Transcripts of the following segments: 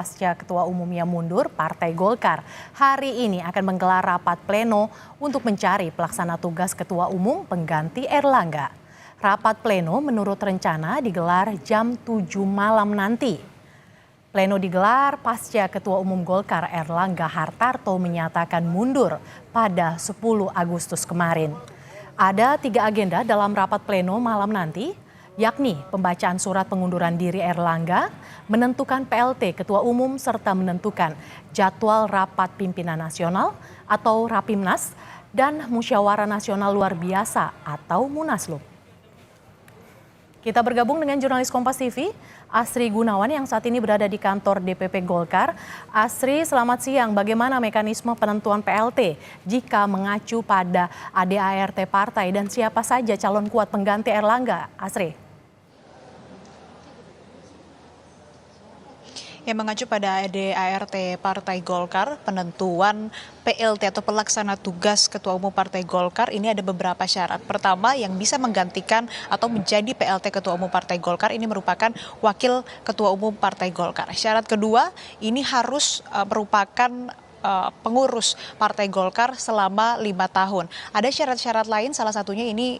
Pasca Ketua Umumnya mundur, Partai Golkar hari ini akan menggelar rapat pleno untuk mencari pelaksana tugas Ketua Umum pengganti Erlangga. Rapat pleno menurut rencana digelar jam 7 malam nanti. Pleno digelar pasca Ketua Umum Golkar Erlangga Hartarto menyatakan mundur pada 10 Agustus kemarin. Ada 3 agenda dalam rapat pleno malam nanti, yakni pembacaan surat pengunduran diri Erlangga, menentukan PLT Ketua Umum, serta menentukan jadwal rapat pimpinan nasional atau Rapimnas dan Musyawarah Nasional Luar Biasa atau Munaslup. Kita bergabung dengan jurnalis Kompas TV, Asri Gunawan yang saat ini berada di kantor DPP Golkar. Asri, selamat siang. Bagaimana mekanisme penentuan PLT jika mengacu pada ADART partai dan siapa saja calon kuat pengganti Erlangga? Asri. Yang mengacu pada ADART Partai Golkar, penentuan PLT atau pelaksana tugas Ketua Umum Partai Golkar ini ada beberapa syarat. Pertama, yang bisa menggantikan atau menjadi PLT Ketua Umum Partai Golkar ini merupakan Wakil Ketua Umum Partai Golkar. Syarat kedua, ini harus merupakan pengurus Partai Golkar selama 5 tahun. Ada syarat-syarat lain, salah satunya ini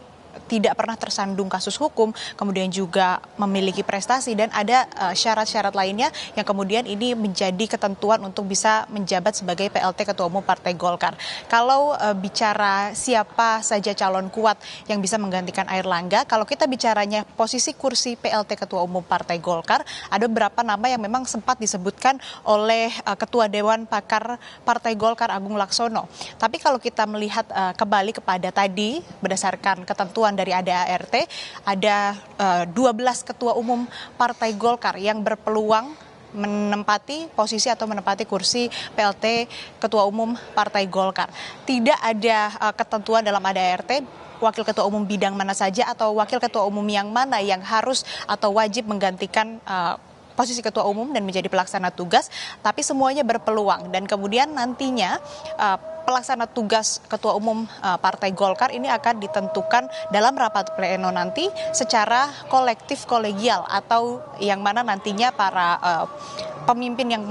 tidak pernah tersandung kasus hukum, kemudian juga memiliki prestasi, dan ada syarat-syarat lainnya yang kemudian ini menjadi ketentuan untuk bisa menjabat sebagai PLT Ketua Umum Partai Golkar. Kalau bicara siapa saja calon kuat yang bisa menggantikan Erlangga, kalau kita bicaranya posisi kursi PLT Ketua Umum Partai Golkar, ada beberapa nama yang memang sempat disebutkan oleh Ketua Dewan Pakar Partai Golkar Agung Laksono. Tapi kalau kita melihat kembali kepada tadi, berdasarkan ketentuan dari ADART, ada 12 ketua umum Partai Golkar yang berpeluang menempati posisi atau menempati kursi PLT Ketua Umum Partai Golkar. Tidak ada ketentuan dalam ADART wakil ketua umum bidang mana saja atau wakil ketua umum yang mana yang harus atau wajib menggantikan posisi ketua umum dan menjadi pelaksana tugas, tapi semuanya berpeluang, dan kemudian nantinya pelaksana tugas Ketua Umum Partai Golkar ini akan ditentukan dalam rapat pleno nanti secara kolektif kolegial, atau yang mana nantinya para pemimpin yang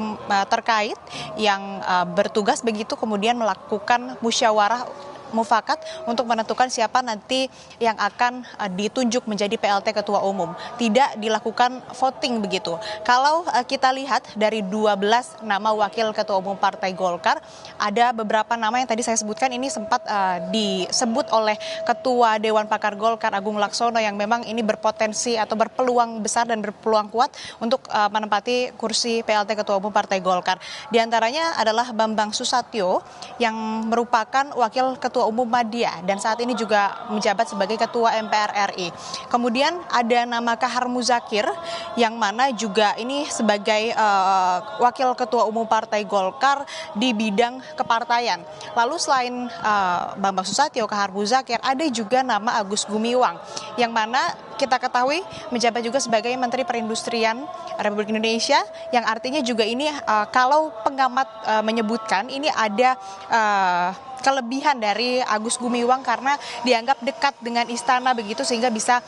terkait yang bertugas begitu kemudian melakukan musyawarah mufakat untuk menentukan siapa nanti yang akan ditunjuk menjadi PLT Ketua Umum. Tidak dilakukan voting begitu. Kalau kita lihat dari 12 nama wakil Ketua Umum Partai Golkar, ada beberapa nama yang tadi saya sebutkan ini sempat disebut oleh Ketua Dewan Pakar Golkar Agung Laksono yang memang ini berpotensi atau berpeluang besar dan berpeluang kuat untuk menempati kursi PLT Ketua Umum Partai Golkar. Di antaranya adalah Bambang Susatyo yang merupakan wakil Ketua Umum Madya dan saat ini juga menjabat sebagai Ketua MPR RI. Kemudian ada nama Kahar Muzakir yang mana juga ini sebagai wakil Ketua Umum Partai Golkar di bidang kepartaian. Lalu selain Bambang Susatyo, Kahar Muzakir, ada juga nama Agus Gumiwang yang mana kita ketahui menjabat juga sebagai Menteri Perindustrian Republik Indonesia, yang artinya juga ini kalau pengamat menyebutkan ini ada kelebihan dari Agus Gumiwang karena dianggap dekat dengan istana begitu, sehingga bisa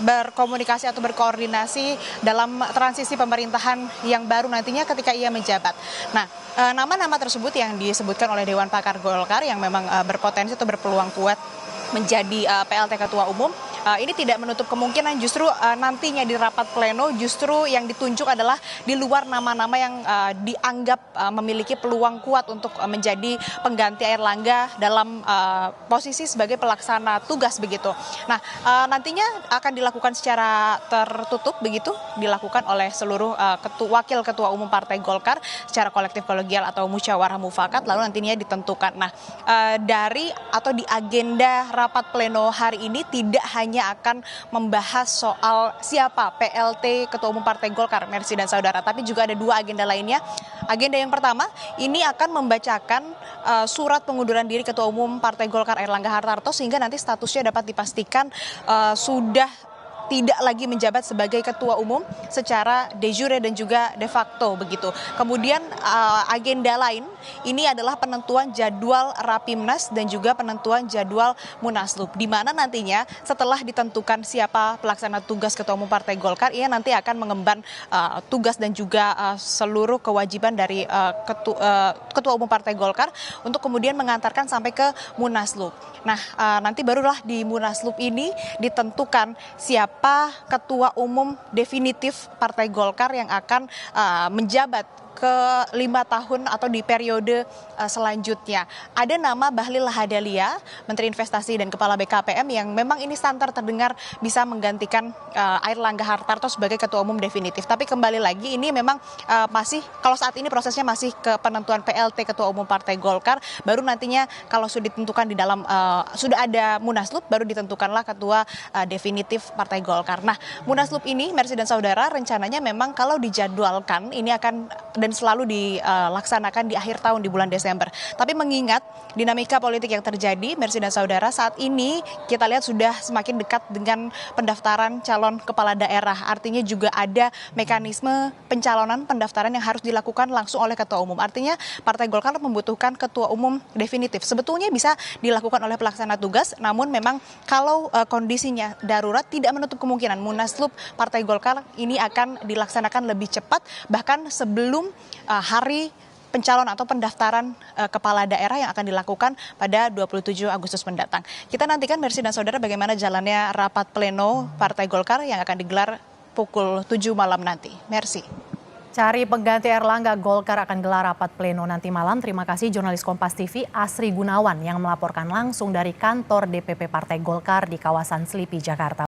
berkomunikasi atau berkoordinasi dalam transisi pemerintahan yang baru nantinya ketika ia menjabat. Nah, nama-nama tersebut yang disebutkan oleh Dewan Pakar Golkar yang memang berpotensi atau berpeluang kuat menjadi PLT Ketua Umum, ini tidak menutup kemungkinan justru nantinya di rapat pleno justru yang ditunjuk adalah di luar nama-nama yang dianggap memiliki peluang kuat untuk menjadi pengganti Erlangga dalam posisi sebagai pelaksana tugas begitu. Nah, nantinya akan dilakukan secara tertutup begitu, dilakukan oleh seluruh wakil ketua umum Partai Golkar secara kolektif kolegial atau musyawarah mufakat, lalu nantinya ditentukan. Nah, dari atau di agenda rapat pleno hari ini tidak hanya akan membahas soal siapa PLT Ketua Umum Partai Golkar, Mercy dan saudara, tapi juga ada 2 agenda lainnya. Agenda yang pertama ini akan membacakan surat pengunduran diri Ketua Umum Partai Golkar Erlangga Hartarto, sehingga nanti statusnya dapat dipastikan sudah tidak lagi menjabat sebagai ketua umum secara de jure dan juga de facto begitu. Kemudian agenda lain ini adalah penentuan jadwal Rapimnas dan juga penentuan jadwal Munaslup, di mana nantinya setelah ditentukan siapa pelaksana tugas ketua umum Partai Golkar, ia nanti akan mengemban tugas dan juga seluruh kewajiban dari ketua umum Partai Golkar untuk kemudian mengantarkan sampai ke Munaslup. Nah, nanti barulah di Munaslup ini ditentukan siapa ketua umum definitif Partai Golkar yang akan menjabat ke 5 tahun atau di periode selanjutnya. Ada nama Bahlil Lahadalia, Menteri Investasi dan Kepala BKPM, yang memang ini santer terdengar bisa menggantikan Airlangga Hartarto sebagai ketua umum definitif. Tapi kembali lagi ini memang masih, kalau saat ini prosesnya masih ke penentuan PLT ketua umum Partai Golkar, baru nantinya kalau sudah ditentukan di dalam sudah ada Munaslup, baru ditentukanlah ketua definitif Partai Golkar. Nah, Munaslup ini, Mercy dan Saudara, rencananya memang kalau dijadwalkan ini akan dan selalu dilaksanakan di akhir tahun di bulan Desember. Tapi mengingat dinamika politik yang terjadi, Mercy dan Saudara, saat ini kita lihat sudah semakin dekat dengan pendaftaran calon kepala daerah. Artinya juga ada mekanisme pencalonan pendaftaran yang harus dilakukan langsung oleh ketua umum. Artinya Partai Golkar membutuhkan ketua umum definitif. Sebetulnya bisa dilakukan oleh pelaksana tugas, namun memang kalau kondisinya darurat tidak menutup kemungkinan Munaslup Partai Golkar ini akan dilaksanakan lebih cepat, bahkan sebelum hari pencalon atau pendaftaran kepala daerah yang akan dilakukan pada 27 Agustus mendatang. Kita nantikan, Mercy dan Saudara, bagaimana jalannya rapat pleno Partai Golkar yang akan digelar pukul 7 malam nanti. Mercy. Cari pengganti Erlangga, Golkar akan gelar rapat pleno nanti malam. Terima kasih jurnalis Kompas TV Asri Gunawan yang melaporkan langsung dari kantor DPP Partai Golkar di kawasan Selipi, Jakarta.